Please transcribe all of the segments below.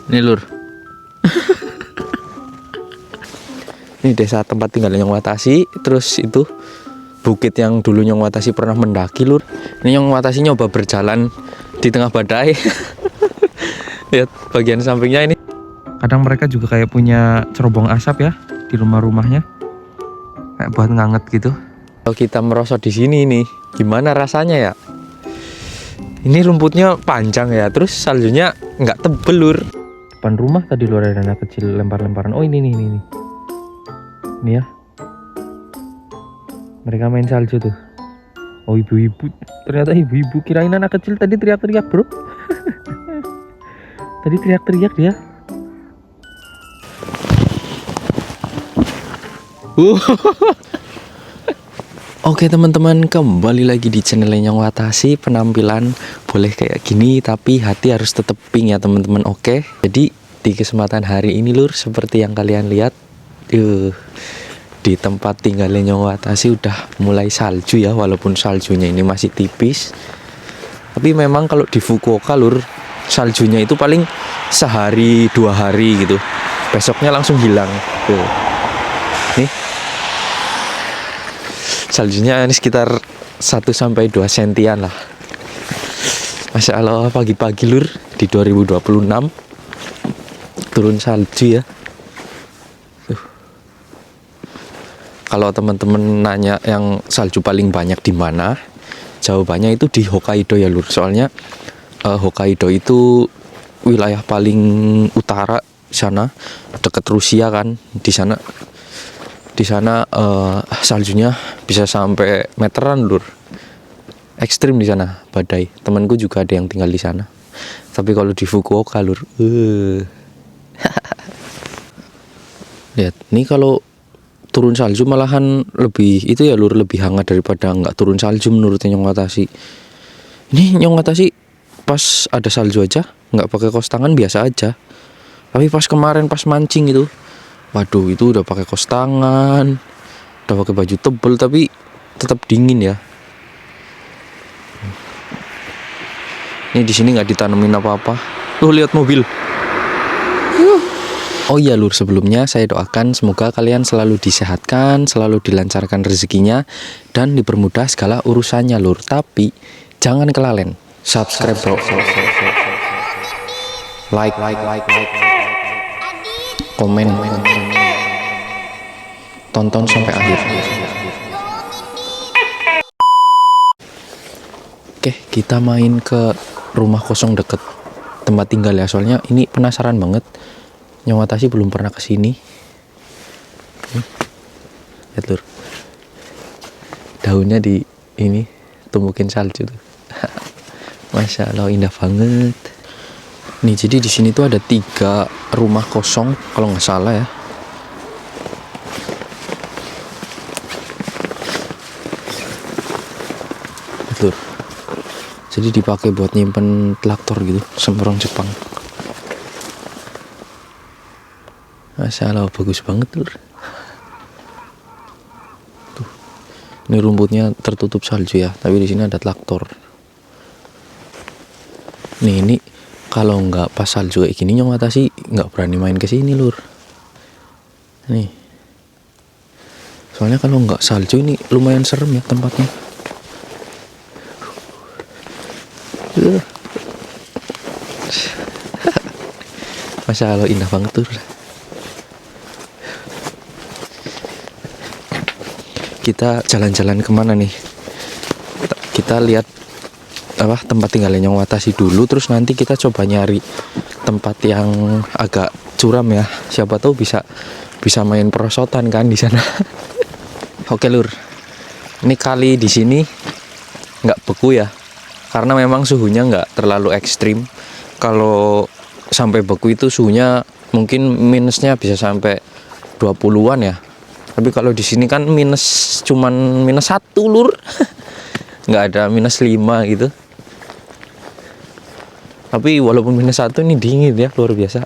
Nih lur. Ini desa tempat tinggal Nyong Watasi. Terus itu bukit yang dulu Nyong Watasi pernah mendaki lur. Ini Nyong Watasi nyoba berjalan di tengah badai. Lihat bagian sampingnya ini. Kadang mereka juga kayak punya cerobong asap ya di rumah-rumahnya. Kayak buat nganget gitu. Kalau kita merosot di sini nih, gimana rasanya ya? Ini rumputnya panjang ya, terus saljunya nggak tebel lur. Depan rumah tadi lur ada anak kecil lempar-lemparan. Oh ini nih. Ini ya. Mereka main salju tuh. Oh ibu-ibu, ternyata ibu-ibu, kirain anak kecil tadi teriak-teriak bro. Tadi teriak-teriak dia. Oke teman-teman, kembali lagi di channel Nyong Watasi. Penampilan boleh kayak gini, tapi hati harus tetep pink ya teman-teman. Oke, jadi di kesempatan hari ini lur, seperti yang kalian lihat, di tempat tinggalnya Nyong Watasi udah mulai salju ya. Walaupun saljunya ini masih tipis, tapi memang kalau di Fukuoka lur, saljunya itu paling sehari 2 hari gitu, besoknya langsung hilang. Nih saljunya ini sekitar 1-2 sentian lah. Masya Allah, pagi-pagi lur di 2026 turun salju ya. Kalau teman-teman nanya yang salju paling banyak di mana, jawabannya itu di Hokkaido ya lur. Soalnya Hokkaido itu wilayah paling utara sana, dekat Rusia kan. Di sana saljunya bisa sampai meteran lur. Ekstrim di sana badai. Temanku juga ada yang tinggal di sana. Tapi kalau di Fukuoka lur, lihat nih, kalau turun salju malahan lebih itu ya lur, lebih hangat daripada nggak turun salju menurut Nyong Watasi. Ini Nyong Watasi pas ada salju aja nggak pakai kaos tangan, biasa aja. Tapi pas kemarin pas mancing itu, waduh, itu udah pakai kaos tangan, udah pakai baju tebel, tapi tetap dingin ya. Ini di sini nggak ditanemin apa-apa. Tuh lihat mobil. Oh iya lur, sebelumnya saya doakan semoga kalian selalu disehatkan, selalu dilancarkan rezekinya, dan dipermudah segala urusannya lur. Tapi jangan kelalen subscribe bro, like, komen, tonton sampai akhir. Oke, kita main ke rumah kosong deket tempat tinggal ya. Soalnya ini penasaran banget. Nyong Watasi belum pernah kesini. Lihat lur, daunnya di ini tumbukin salju tuh. Masya Allah, indah banget. Nih, jadi di sini tuh ada 3 rumah kosong kalau nggak salah ya. Lihat lur, jadi dipakai buat nyimpen traktor gitu, semprong Jepang. Masya Allah, bagus banget lur. Tuh, ini rumputnya tertutup salju ya, tapi di sini ada traktor. Nih, ini kalau nggak pas salju kayak gini Nyong Watasi nggak berani main ke sini lur. Nih, soalnya kalau nggak salju ini lumayan serem ya tempatnya. Masya Allah, indah banget tuh. Kita jalan-jalan kemana nih? Kita lihat apa tempat tinggalnya Nyong Watasi dulu, terus nanti kita coba nyari tempat yang agak curam ya. Siapa tahu bisa main perosotan kan di sana. Oke lur, ini kali di sini nggak beku ya, karena memang suhunya nggak terlalu ekstrim. Kalau sampai beku itu suhunya mungkin minusnya bisa sampai 20-an ya. Tapi kalau di sini kan cuman -1 lur. Nggak ada -5 gitu. Tapi walaupun -1 ini dingin ya, luar biasa.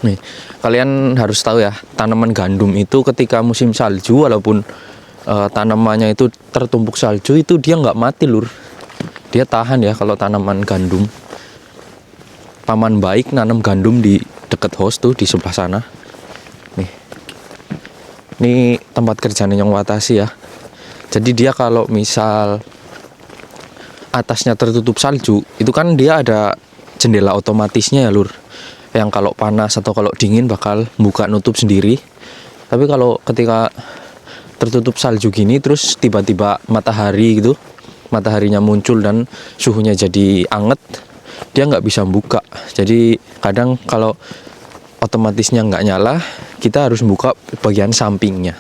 Nih, kalian harus tahu ya, tanaman gandum itu ketika musim salju, walaupun tanamannya itu tertumpuk salju, itu dia nggak mati lur. Dia tahan ya kalau tanaman gandum. paman baik nanam gandum di deket host tuh, di sebelah sana. Nih, ini tempat kerjanya Nyong Watashi ya. Jadi dia kalau misal atasnya tertutup salju, itu kan dia ada jendela otomatisnya ya lur, yang kalau panas atau kalau dingin bakal buka nutup sendiri. Tapi kalau ketika tertutup salju gini terus tiba-tiba matahari gitu, mataharinya muncul dan suhunya jadi anget, dia nggak bisa buka. Jadi kadang kalau otomatisnya nggak nyala, kita harus buka bagian sampingnya.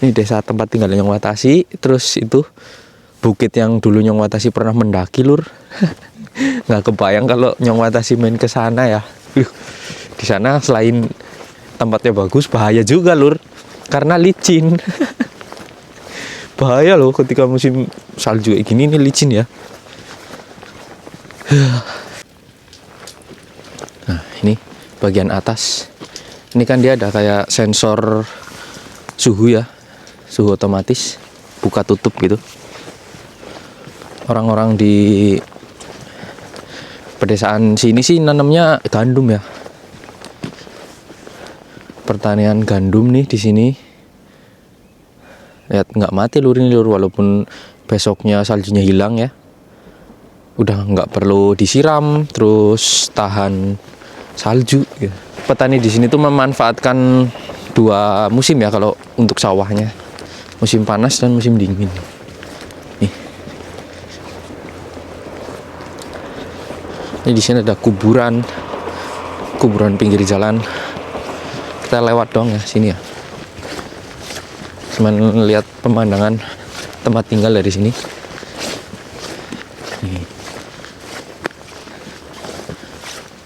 Ini desa tempat tinggal Nyong Watashi. Terus itu bukit yang dulu Nyong Watashi pernah mendaki lur. Nggak kebayang kalau Nyong Watashi main ke sana ya. Di sana selain tempatnya bagus, bahaya juga lur, karena licin. Bahaya loh ketika musim salju kayak gini, ini licin ya. Nah ini bagian atas. Ini kan dia ada kayak sensor suhu ya, suhu otomatis buka tutup gitu. Orang-orang di pedesaan sini sih nanamnya gandum ya. Pertanian gandum nih di sini. Lihat nggak mati lur ini lur, walaupun besoknya saljunya hilang ya. Udah nggak perlu disiram, terus tahan salju. Ya. Petani di sini tuh memanfaatkan dua musim ya kalau untuk sawahnya, musim panas dan musim dingin. Nih, ini di sini ada kuburan pinggir jalan. Kita lewat dong ya sini ya. Cuman lihat pemandangan tempat tinggal dari sini. Nih.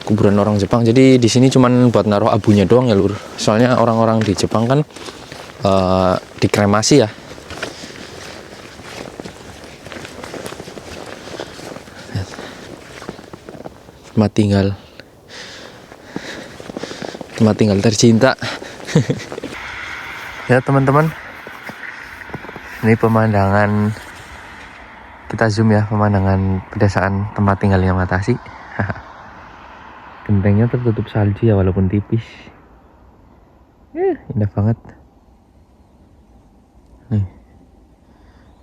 Kuburan orang Jepang. Jadi di sini cuman buat naruh abunya doang ya lur. Soalnya orang-orang di Jepang kan dikremasi ya. Tempat tinggal tercinta. Ya teman-teman, ini pemandangan, kita zoom ya, pemandangan pedesaan tempat tinggal Nyong Watashi. Gentengnya tertutup salju ya walaupun tipis. Indah banget.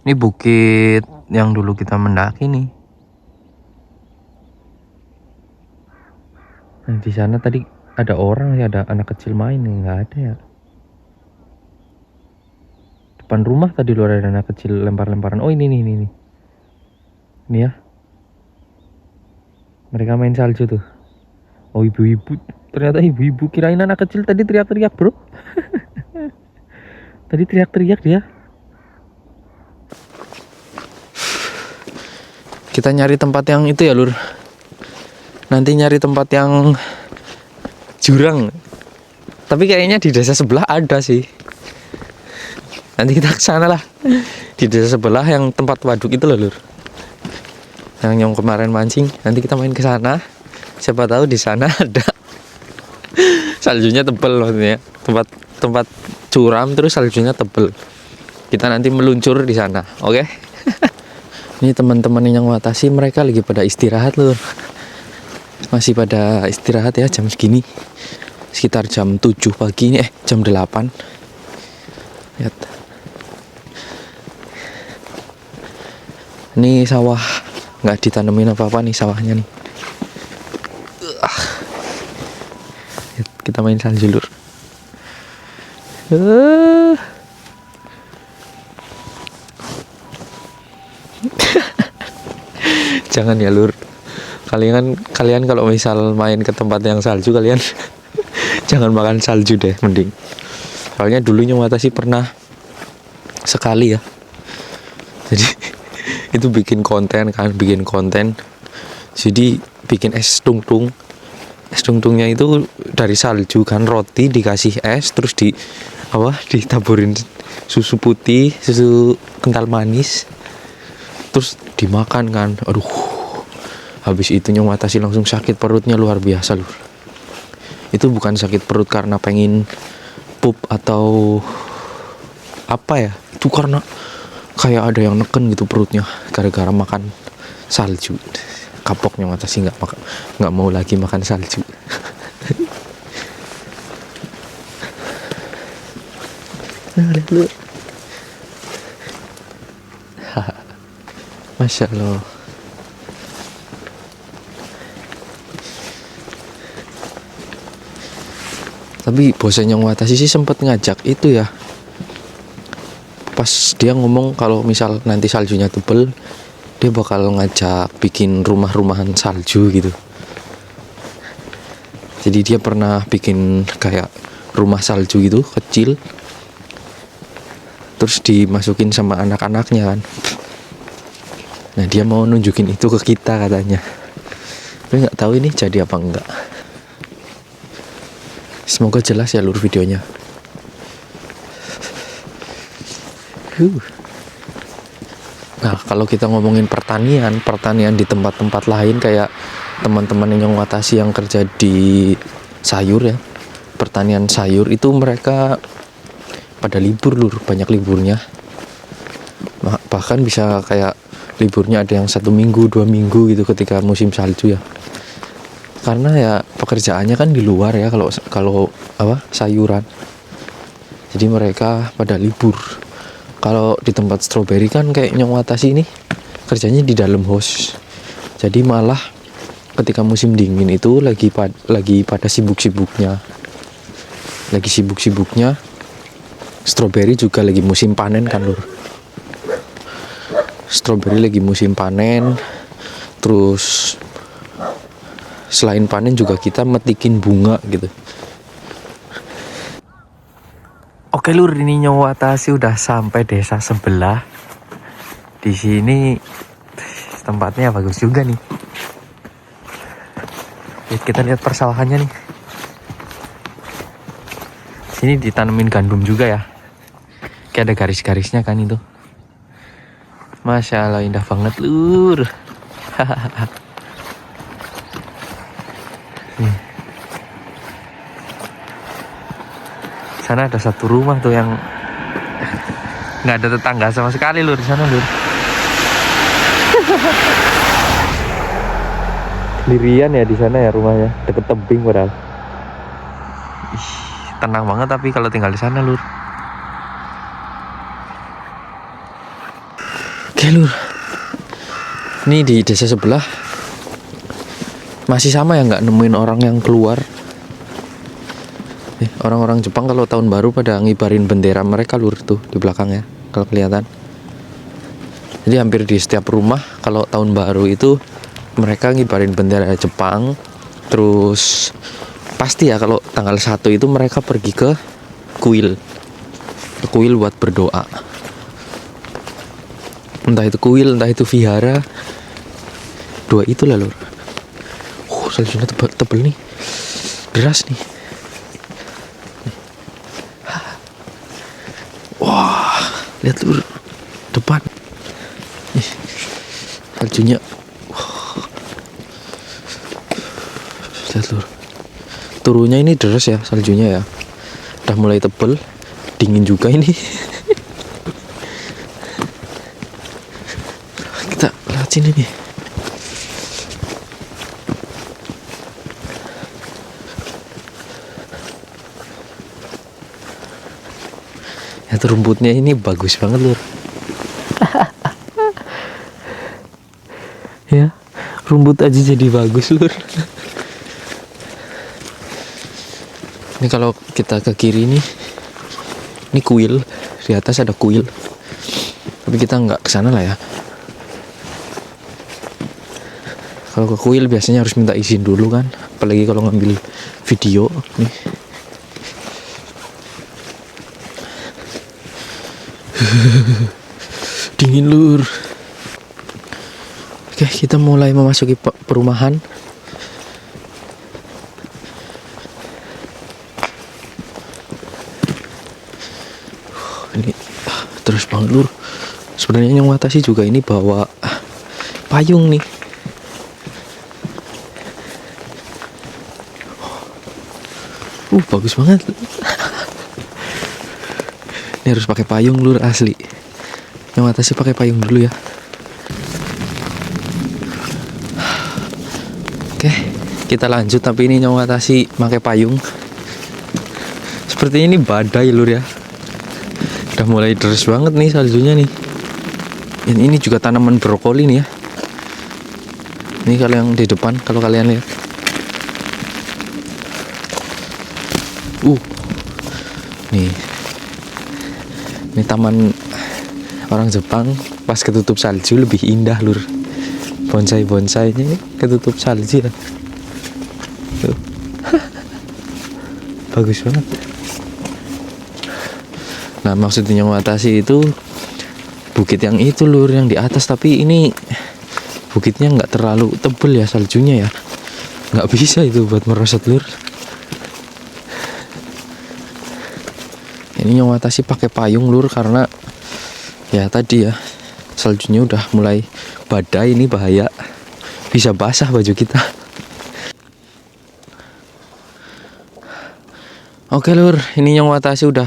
Ini bukit yang dulu kita mendaki nih. Nah, di sana tadi ada orang ya, ada anak kecil main nih, nggak ada ya. Depan rumah tadi luar ada anak kecil lempar-lemparan. Oh ini nih. Ini ya. Mereka main salju tuh. Oh ibu-ibu, ternyata ibu-ibu, kirain anak kecil tadi teriak-teriak bro. Tadi teriak-teriak dia. Kita nyari tempat yang itu ya lur. Nanti nyari tempat yang jurang. Tapi kayaknya di desa sebelah ada sih. Nanti kita kesana lah. Di desa sebelah yang tempat waduk itu loh lur. Yang Nyong kemarin mancing, nanti kita main ke sana. Siapa tahu di sana ada saljunya tebel maksudnya. Tempat curam terus saljunya tebel. Kita nanti meluncur di sana, oke? Ini teman-teman Nyong Watashi, mereka lagi pada istirahat lur. Masih pada istirahat ya jam segini. Sekitar jam 7 pagi ini, jam 8. Lihat. Ini sawah, nggak ditanemin apa-apa nih sawahnya nih. Kita main salju lur. Jangan ya lur. Kalian kalau misal main ke tempat yang salju, kalian jangan makan salju deh mending. Soalnya dulu Nyong Watashi pernah sekali ya. Jadi itu bikin konten. Jadi bikin es tungtung. Es tungtungnya itu dari salju kan, roti dikasih es, terus ditaburin susu putih, susu kental manis, terus dimakan kan. Aduh, habis itu Nyong Watashi langsung sakit perutnya luar biasa lur. Itu bukan sakit perut karena pengen pup atau apa ya, itu karena kayak ada yang neken gitu perutnya gara-gara makan salju. kapok Nyong Watashi, nggak mau lagi makan salju. Nah, lihat lu. Masya Allah. Tapi bosnya Nyong Watashi sih sempat ngajak itu ya. Pas dia ngomong kalau misal nanti saljunya tebel, dia bakal ngajak bikin rumah-rumahan salju gitu. Jadi dia pernah bikin kayak rumah salju gitu kecil, terus dimasukin sama anak-anaknya kan. Nah dia mau nunjukin itu ke kita katanya. Tapi nggak tahu ini jadi apa enggak. Semoga jelas ya lur videonya. Nah kalau kita ngomongin pertanian di tempat-tempat lain kayak teman-teman Nyong Watashi yang kerja di sayur ya, pertanian sayur itu mereka pada libur lur, banyak liburnya. Bahkan bisa kayak liburnya ada yang 1 minggu 2 minggu gitu ketika musim salju ya, karena ya pekerjaannya kan di luar ya kalau sayuran, jadi mereka pada libur. Kalau di tempat stroberi kan kayak Nyong Watashi ini kerjanya di dalam house, jadi malah ketika musim dingin itu lagi pada sibuk-sibuknya, stroberi juga lagi musim panen kan lur. Stroberi lagi musim panen, terus selain panen juga kita metikin bunga gitu. Oke lur, ini Nyong Watashi udah sampai desa sebelah. Di sini tempatnya bagus juga nih. Kita lihat persawahannya nih. Sini ditanemin gandum juga ya. Kayak ada garis-garisnya kan itu. Masya Allah, indah banget lur. Sana ada satu rumah tuh yang nggak ada tetangga sama sekali lur di sana lur. Sendirian ya di sana ya rumahnya, deket tebing padahal. Ih, tenang banget tapi kalau tinggal di sana lur. Oke lur, ini di desa sebelah masih sama ya, nggak nemuin orang yang keluar. Orang-orang Jepang kalau tahun baru pada ngibarin bendera mereka lur tuh di belakang ya, kalau kelihatan. Jadi hampir di setiap rumah kalau tahun baru itu mereka ngibarin bendera Jepang. Terus pasti ya kalau tanggal 1 itu mereka pergi ke kuil buat berdoa. Entah itu kuil, entah itu vihara. Dua itulah lur. Saljunya tebel nih, deras nih. Wah, lihat lur depan. Nih, saljunya. Lihat lur. Turunnya ini deras ya saljunya ya. Udah mulai tebel, dingin juga ini. Kita lihat sini nih. Ya, rumputnya ini bagus banget lur. Ya, rumput aja jadi bagus lur. Ini kalau kita ke kiri nih, ini kuil, di atas ada kuil. Tapi kita nggak kesana lah ya. Kalau ke kuil biasanya harus minta izin dulu kan, apalagi kalau ngambil video nih. Dingin lur. Oke, kita mulai memasuki perumahan. Ini terus banget lur. Sebenarnya Nyong Watashi juga ini bawa payung nih. Bagus banget. Ini harus pakai payung lur, asli. Nyong Watashi pakai payung dulu ya. Kita lanjut, tapi ini Nyong Watashi pakai payung. Sepertinya ini badai lur ya. Udah mulai deres banget nih saljunya nih. Dan ini juga tanaman brokoli nih ya. Ini kalau yang di depan, kalau kalian lihat. Nih. Ini taman orang Jepang pas ketutup salju lebih indah lur. Bonsai-bonsainya ini ketutup salju ya. Tuh. Bagus banget. Nah, maksudnya Nyong Watashi itu bukit yang itu lur, yang di atas, tapi ini bukitnya nggak terlalu tebel ya saljunya ya. Nggak bisa itu buat merosot lur. Ini Nyong Watashi pakai payung lur karena ya tadi ya saljunya udah mulai badai, ini bahaya, bisa basah baju kita. Oke lur, ini Nyong Watashi udah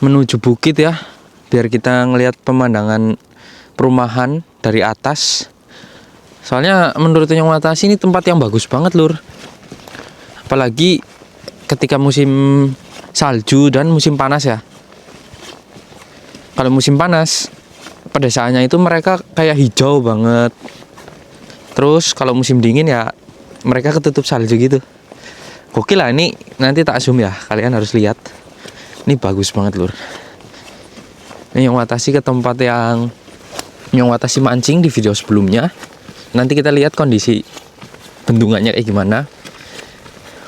menuju bukit ya, biar kita ngelihat pemandangan perumahan dari atas. Soalnya menurut Nyong Watashi ini tempat yang bagus banget lur, apalagi ketika musim salju dan musim panas ya. Kalau musim panas pedesaannya itu mereka kayak hijau banget. Terus kalau musim dingin ya mereka ketutup salju gitu. Gokil lah, ini nanti tak zoom ya, kalian harus lihat. Ini bagus banget lur. Ini Nyong Watashi ke tempat yang Nyong Watashi mancing di video sebelumnya. Nanti kita lihat kondisi bendungannya kayak gimana,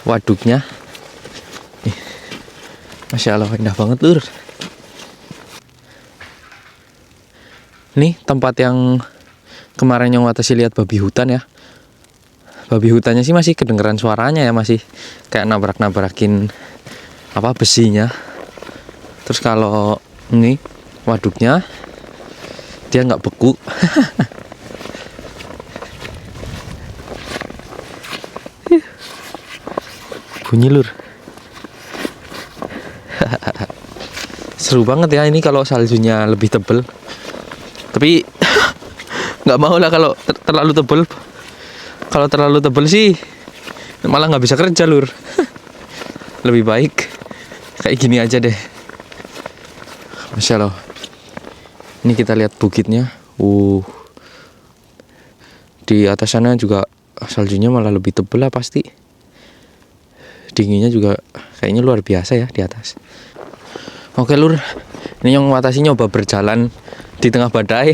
waduknya. Masya Allah, indah banget lur. Nih tempat yang kemarin Nyong Watashi lihat babi hutan ya. Babi hutannya sih masih kedengeran suaranya ya, masih kayak nabrak-nabrakin apa besinya. Terus kalau ini waduknya dia nggak beku. Bunyi lur. Seru banget ya ini kalau saljunya lebih tebel. Tapi nggak mau lah kalau terlalu tebel. Kalau terlalu tebel sih malah nggak bisa kerja lur. Lebih baik kayak gini aja deh. Masya Allah. Ini kita lihat bukitnya. Di atas sana juga saljunya malah lebih tebel lah pasti. Dinginnya juga kayaknya luar biasa ya di atas. Oke lur, ini Nyong Watashi nyoba berjalan di tengah badai.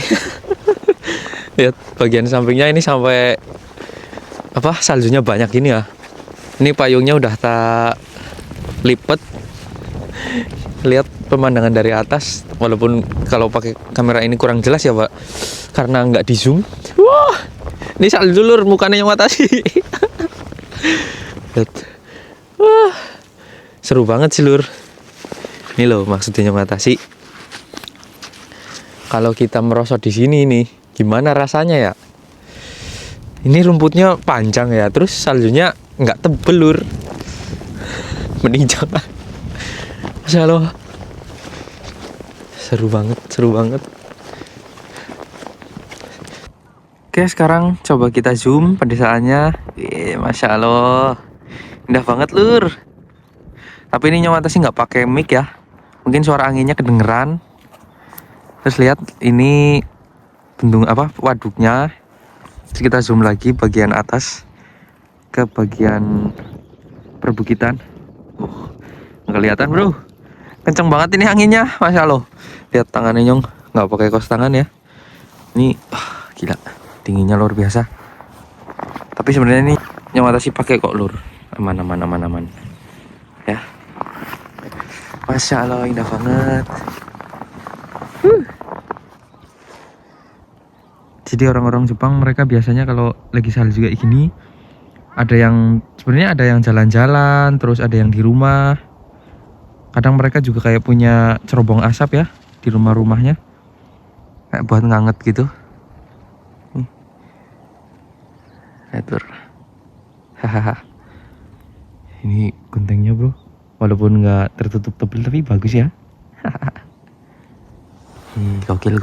Lihat bagian sampingnya ini sampai apa saljunya banyak gini ya. Ini payungnya udah tak lipet. Lihat pemandangan dari atas, walaupun kalau pakai kamera ini kurang jelas ya pak, karena nggak di zoom. Wah, ini salju lur, mukanya Nyong Watashi. Lihat, wah, seru banget sih lur. Ini loh maksudnya Nyong Watashi. Kalau kita merosot di sini nih, gimana rasanya ya? Ini rumputnya panjang ya, terus saljunya nggak tebel lur. Mending jangan. Masya Allah. Seru banget, seru banget. Oke, sekarang coba kita zoom pedesaannya. Masya Allah, indah banget lur. Tapi ini Nyong Watashi nggak pakai mic ya. Mungkin suara anginnya kedengeran. Terus lihat ini bendung apa waduknya. Terus kita zoom lagi bagian atas ke bagian perbukitan. Nggak kelihatan bro. Kenceng banget ini anginnya, Masya Allah. Lihat tangannya Nyong, nggak pakai kaos tangan ya. Ini gila, dinginnya luar biasa. Tapi sebenarnya ini Nyong Watashi pakai kok lur. Aman. Ya. Masya Allah, indah banget. Jadi orang-orang Jepang mereka biasanya kalau lagi salju kayak gini, ada yang sebenarnya ada yang jalan-jalan, terus ada yang di rumah. Kadang mereka juga kayak punya cerobong asap ya di rumah-rumahnya, kayak buat nganget gitu. Atur. Hahaha. Ini gentengnya bro, walaupun nggak tertutup tebel tapi bagus ya. Gokil.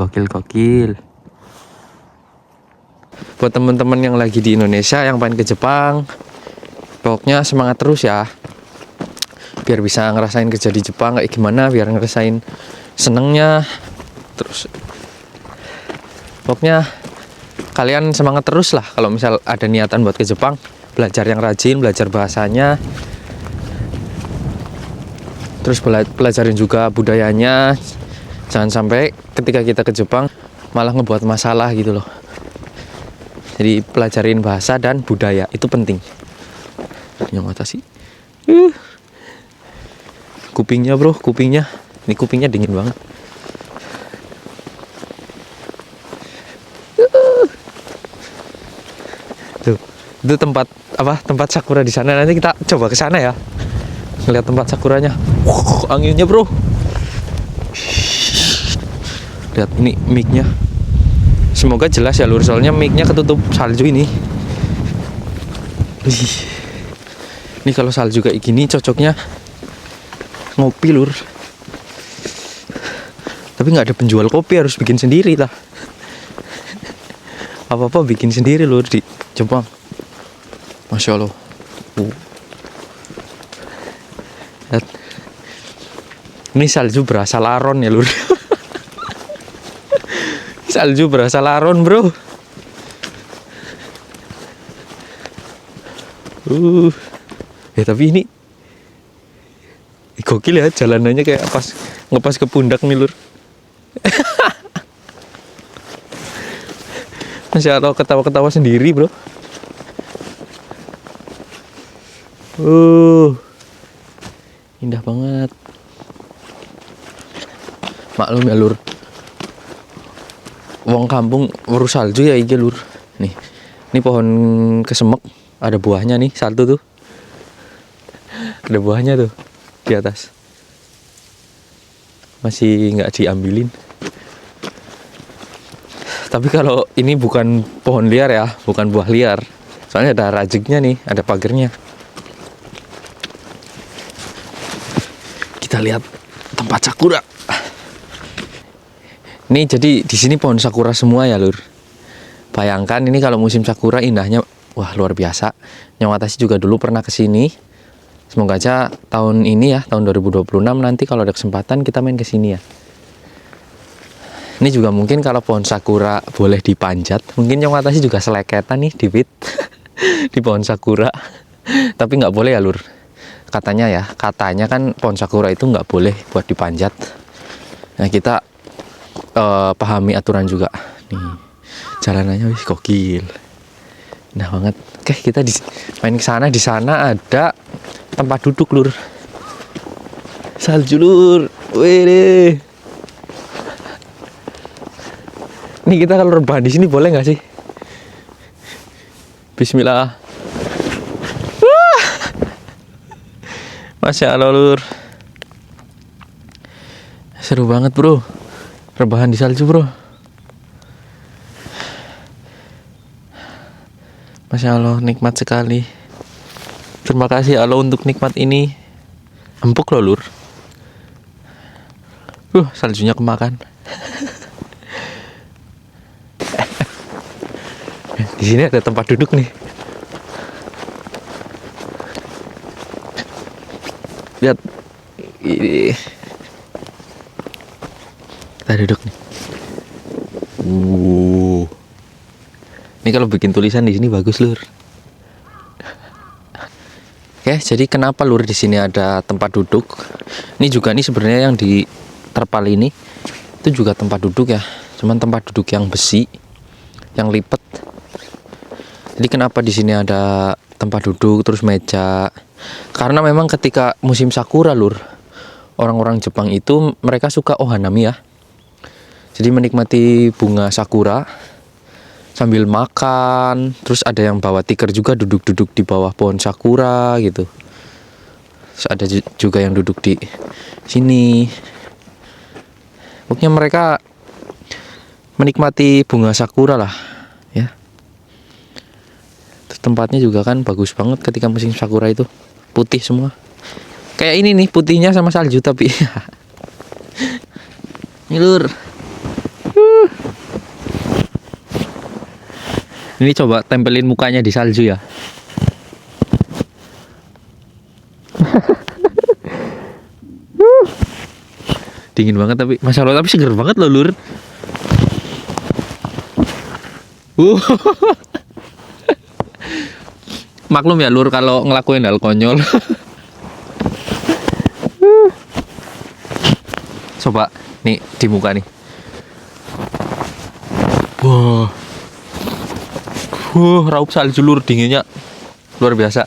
Buat teman-teman yang lagi di Indonesia yang pengen ke Jepang, Pokoknya semangat terus ya, biar bisa ngerasain kerja di Jepang kayak gimana, biar ngerasain senengnya. Terus pokoknya kalian semangat terus lah kalau misal ada niatan buat ke Jepang. Belajar yang rajin, belajar bahasanya, terus pelajarin juga budayanya. Jangan sampai ketika kita ke Jepang malah ngebuat masalah gitu loh. Jadi pelajarin bahasa dan budaya itu penting. Yang atas sih kupingnya bro, kupingnya ini kupingnya dingin banget. Tuh, itu tempat apa? Tempat sakura di sana. Nanti kita coba ke sana ya. Ngeliat tempat sakuranya. Anginnya bro. Lihat ini mic-nya. Semoga jelas ya lur, soalnya mic-nya ketutup salju ini. Ini kalau salju kayak gini cocoknya ngopi lur. Tapi nggak ada penjual kopi, harus bikin sendiri lah. Apa-apa bikin sendiri lur di Jepang. Masya Allah. Lihat. Ini salju berasa laron ya lur. Salju berasa laron bro. Tapi ini gokil ya, jalanannya kayak pas ngepas ke pundak nih lur. Masya Allah, ketawa-ketawa sendiri bro. Indah banget. Maklum ya lur, wong kampung urus salju ya iki lur. Ini pohon kesemek, ada buahnya nih satu tuh. Ada buahnya tuh di atas. Masih nggak diambilin. Tapi kalau ini bukan pohon liar ya, bukan buah liar. Soalnya ada rajeknya nih, ada pagernya. Kita lihat tempat sakura. Ini jadi di sini pohon sakura semua ya lur. Bayangkan ini kalau musim sakura indahnya, wah luar biasa. Nyong Watashi juga dulu pernah kesini. Semoga aja tahun ini ya, tahun 2026 nanti kalau ada kesempatan kita main kesini ya. Ini juga mungkin kalau pohon sakura boleh dipanjat, mungkin Nyong Watashi juga seleketan nih di pit di pohon sakura. Tapi nggak boleh ya lur. Katanya kan pohon sakura itu nggak boleh buat dipanjat. Nah kita pahami aturan juga. Nih jalanannya wih gokil, indah banget. Oke kita main ke sana. Di sana ada tempat duduk lur, salju lur. Wih, ini kita kalau rebahan di sini boleh nggak sih? Bismillah. Masya Allah lur, seru banget bro, rebahan di salju bro. Masya Allah, nikmat sekali. Terima kasih Allah untuk nikmat ini. Empuk loh lur. Saljunya kemakan. Di sini ada tempat duduk nih. Lihat. Kita duduk nih. Ini kalau bikin tulisan di sini bagus lur. Oke, jadi kenapa lur di sini ada tempat duduk? Ini juga nih sebenarnya yang di terpal ini itu juga tempat duduk ya. Cuman tempat duduk yang besi, yang lipat. Jadi kenapa di sini ada tempat duduk terus meja? Karena memang ketika musim sakura lur, orang-orang Jepang itu mereka suka ohanami ya. Jadi menikmati bunga sakura sambil makan, terus ada yang bawa tikar juga duduk-duduk di bawah pohon sakura gitu. Terus ada juga yang duduk di sini. Pokoknya mereka menikmati bunga sakura lah ya. Terus tempatnya juga kan bagus banget ketika musim sakura itu, putih semua. Kayak ini nih putihnya sama salju tapi ini lur. Ini coba tempelin mukanya di salju ya. dingin banget tapi Masya Allah, tapi seger banget loh lur. Maklum ya lur kalau ngelakuin hal konyol. Coba nih di muka nih. Raup salju lur, dinginnya luar biasa.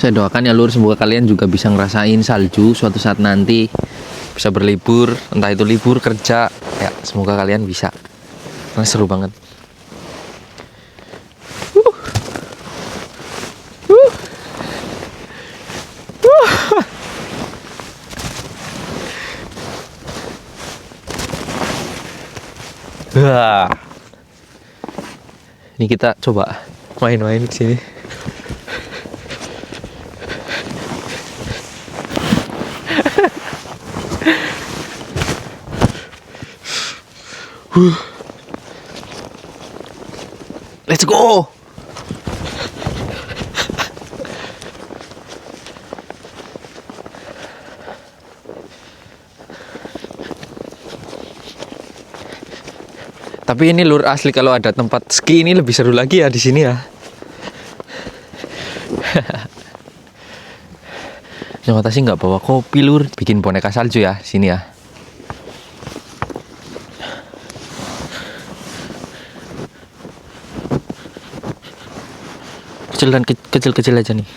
Saya doakan ya lur, semoga kalian juga bisa ngerasain salju suatu saat nanti, bisa berlibur, entah itu libur kerja ya, semoga kalian bisa. Nah, seru banget. Wah. Ini kita coba main-main di sini. Let's go. Tapi ini lur asli kalau ada tempat ski ini lebih seru lagi ya di sini ya. Yang atas sih nggak bawa kopi lur, bikin boneka salju ya sini ya. Kecil dan kecil-kecil aja nih.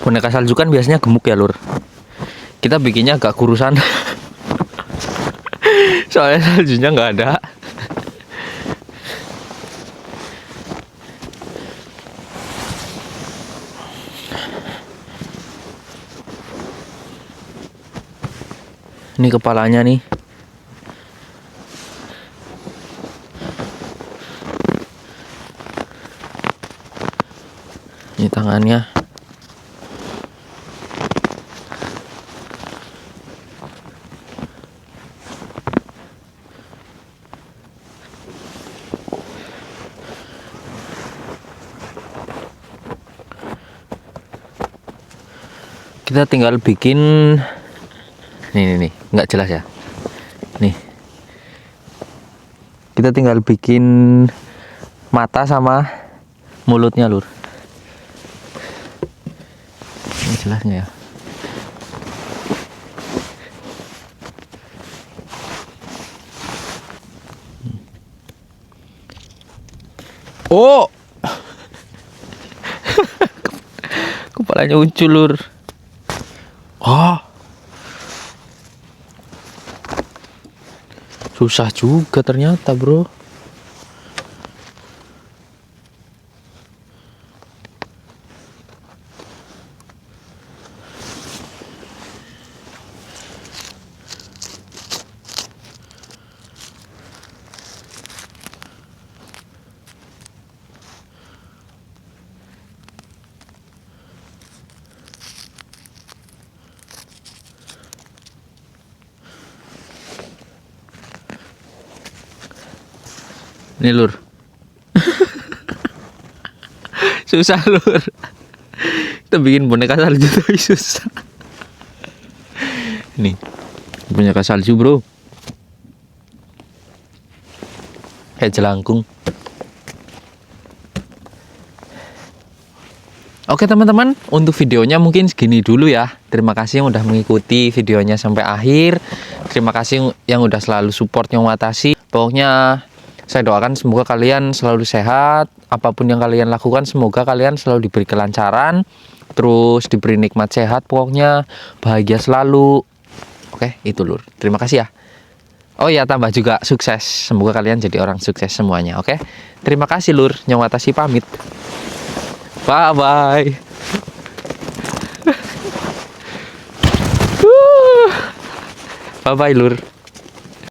Boneka salju kan biasanya gemuk ya lur. Kita bikinnya agak kurusan. Soalnya saljunya nggak ada. Ini kepalanya nih. Ini tangannya. Kita tinggal bikin nih nggak jelas ya nih, kita tinggal bikin mata sama mulutnya lur. Ini jelasnya ya. Oh, kepalanya uncul lur. Oh, susah juga ternyata bro. Nih lur. Susah lur. Kita bikin boneka salju tapi susah. Nih boneka salju bro, kayak jelangkung. Oke teman-teman, untuk videonya mungkin segini dulu ya. Terima kasih yang udah mengikuti videonya sampai akhir. Terima kasih yang udah selalu support Nyong Watashi. Pokoknya saya doakan semoga kalian selalu sehat. Apapun yang kalian lakukan, semoga kalian selalu diberi kelancaran, terus diberi nikmat sehat, pokoknya bahagia selalu. Oke, itu lur. Terima kasih ya. Oh ya, tambah juga sukses. Semoga kalian jadi orang sukses semuanya. Oke, terima kasih lur. Nyong Watashi pamit. Bye bye. Bye bye lur.